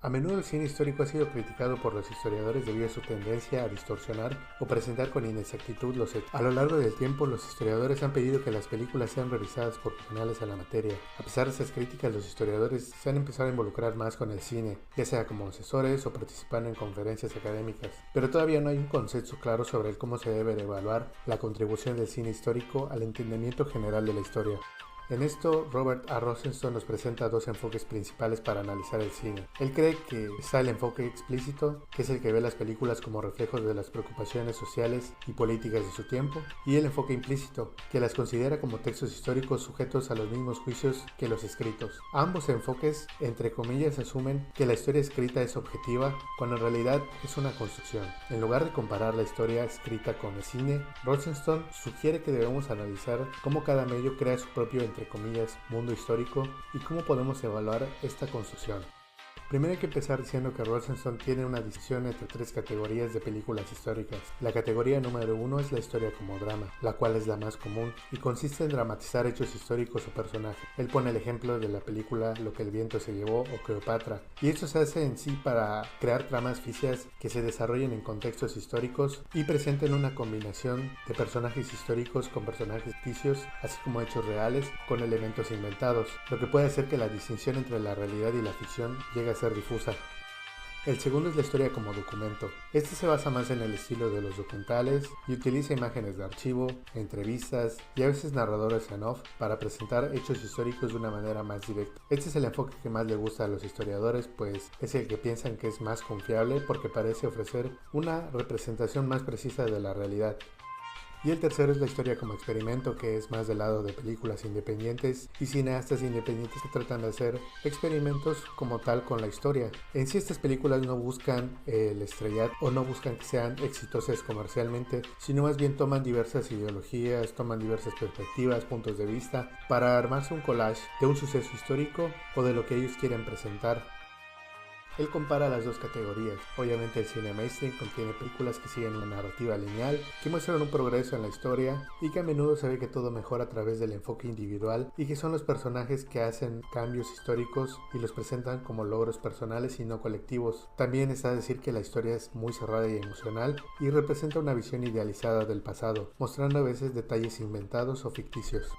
A menudo el cine histórico ha sido criticado por los historiadores debido a su tendencia a distorsionar o presentar con inexactitud los hechos. A lo largo del tiempo, los historiadores han pedido que las películas sean revisadas por profesionales a la materia. A pesar de esas críticas, los historiadores se han empezado a involucrar más con el cine, ya sea como asesores o participando en conferencias académicas. Pero todavía no hay un consenso claro sobre el cómo se debe de evaluar la contribución del cine histórico al entendimiento general de la historia. En esto, Robert A. Rosenstock nos presenta dos enfoques principales para analizar el cine. Él cree que está el enfoque explícito, que es el que ve las películas como reflejos de las preocupaciones sociales y políticas de su tiempo, y el enfoque implícito, que las considera como textos históricos sujetos a los mismos juicios que los escritos. Ambos enfoques, entre comillas, asumen que la historia escrita es objetiva, cuando en realidad es una construcción. En lugar de comparar la historia escrita con el cine, Rosenstock sugiere que debemos analizar cómo cada medio crea su propio entre comillas, mundo histórico y cómo podemos evaluar esta construcción. Primero hay que empezar diciendo que Rosenstock tiene una distinción entre tres categorías de películas históricas. La categoría número 1 es la historia como drama, la cual es la más común y consiste en dramatizar hechos históricos o personajes. Él pone el ejemplo de la película Lo que el viento se llevó o Cleopatra, y esto se hace en sí para crear tramas ficticias que se desarrollen en contextos históricos y presenten una combinación de personajes históricos con personajes ficticios, así como hechos reales con elementos inventados, lo que puede hacer que la distinción entre la realidad y la ficción llegue a ser difusa. El segundo es la historia como documento. Este se basa más en el estilo de los documentales y utiliza imágenes de archivo, entrevistas y a veces narradores en off para presentar hechos históricos de una manera más directa. Este es el enfoque que más le gusta a los historiadores, pues es el que piensan que es más confiable porque parece ofrecer una representación más precisa de la realidad. Y el tercero es la historia como experimento, que es más del lado de películas independientes y cineastas independientes que tratan de hacer experimentos como tal con la historia. En sí estas películas no buscan el estrellato o no buscan que sean exitosas comercialmente, sino más bien toman diversas ideologías, toman diversas perspectivas, puntos de vista, para armarse un collage de un suceso histórico o de lo que ellos quieren presentar. Él compara las dos categorías. Obviamente el cine mainstream contiene películas que siguen una narrativa lineal, que muestran un progreso en la historia y que a menudo se ve que todo mejora a través del enfoque individual y que son los personajes que hacen cambios históricos y los presentan como logros personales y no colectivos. También está a decir que la historia es muy cerrada y emocional y representa una visión idealizada del pasado, mostrando a veces detalles inventados o ficticios.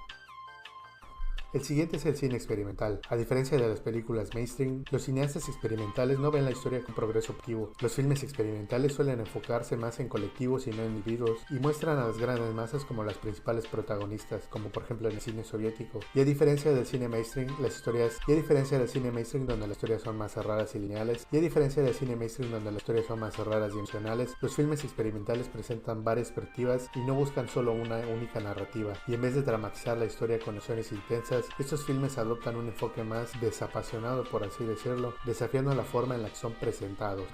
El siguiente es el cine experimental. A diferencia de las películas mainstream, los cineastas experimentales no ven la historia con progreso objetivo. Los filmes experimentales suelen enfocarse más en colectivos y no en individuos, y muestran a las grandes masas como las principales protagonistas, como por ejemplo en el cine soviético. Y a diferencia del cine mainstream, donde las historias son más cerradas y lineales, y emocionales, los filmes experimentales presentan varias perspectivas y no buscan solo una única narrativa. Y en vez de dramatizar la historia con emociones intensas, estos filmes adoptan un enfoque más desapasionado, por así decirlo, desafiando la forma en la que son presentados.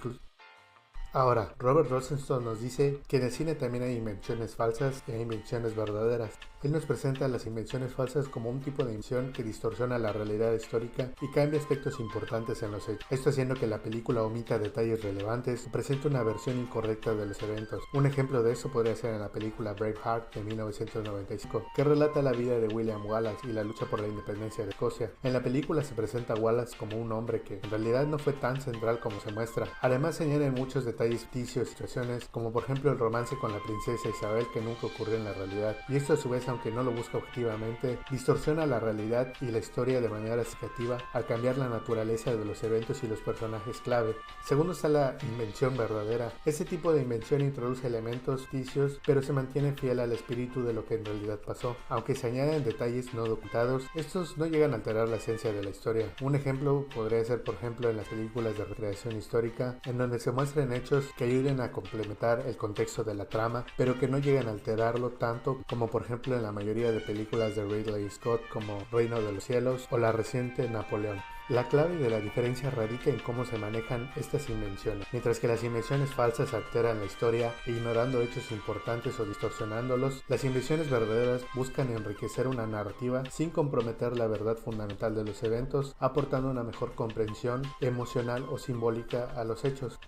Ahora, Robert Rosenstock nos dice que en el cine también hay invenciones falsas y hay invenciones verdaderas. Él nos presenta las invenciones falsas como un tipo de invención que distorsiona la realidad histórica y cambia aspectos importantes en los hechos, esto haciendo que la película omita detalles relevantes o presente una versión incorrecta de los eventos. Un ejemplo de eso podría ser en la película Braveheart de 1995, que relata la vida de William Wallace y la lucha por la independencia de Escocia. En la película se presenta a Wallace como un hombre que en realidad no fue tan central como se muestra. Además se añaden muchos detalles ficticios, situaciones como por ejemplo el romance con la princesa Isabel que nunca ocurrió en la realidad, y esto a su vez, aunque no lo busca objetivamente, distorsiona la realidad y la historia de manera significativa al cambiar la naturaleza de los eventos y los personajes clave. Segundo está la invención verdadera. Este tipo de invención introduce elementos ficticios pero se mantiene fiel al espíritu de lo que en realidad pasó. Aunque se añaden detalles no documentados, estos no llegan a alterar la esencia de la historia. Un ejemplo podría ser por ejemplo en las películas de recreación histórica, en donde se muestran hechos que ayuden a complementar el contexto de la trama, pero que no llegan a alterarlo tanto como por ejemplo en la mayoría de películas de Ridley Scott como Reino de los Cielos o la reciente Napoleón. La clave de la diferencia radica en cómo se manejan estas invenciones. Mientras que las invenciones falsas alteran la historia ignorando hechos importantes o distorsionándolos, las invenciones verdaderas buscan enriquecer una narrativa sin comprometer la verdad fundamental de los eventos, aportando una mejor comprensión emocional o simbólica a los hechos.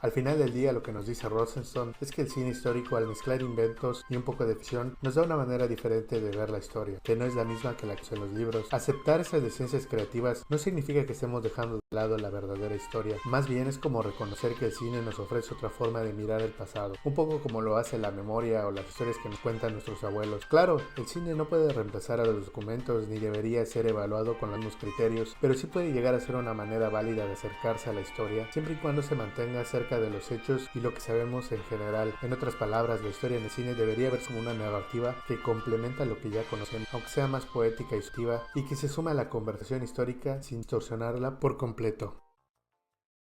Al final del día, lo que nos dice Rosenstone es que el cine histórico, al mezclar inventos y un poco de ficción, nos da una manera diferente de ver la historia, que no es la misma que la que son los libros. Aceptar esas licencias creativas no significa que estemos dejando de lado la verdadera historia, más bien es como reconocer que el cine nos ofrece otra forma de mirar el pasado, un poco como lo hace la memoria o las historias que nos cuentan nuestros abuelos. Claro, el cine no puede reemplazar a los documentos ni debería ser evaluado con los mismos criterios, pero sí puede llegar a ser una manera válida de acercarse a la historia, siempre y cuando se mantenga cerca de los hechos y lo que sabemos en general. En otras palabras, la historia en el cine debería verse como una narrativa que complementa lo que ya conocemos, aunque sea más poética y sutil, y que se suma a la conversación histórica sin distorsionarla por completo.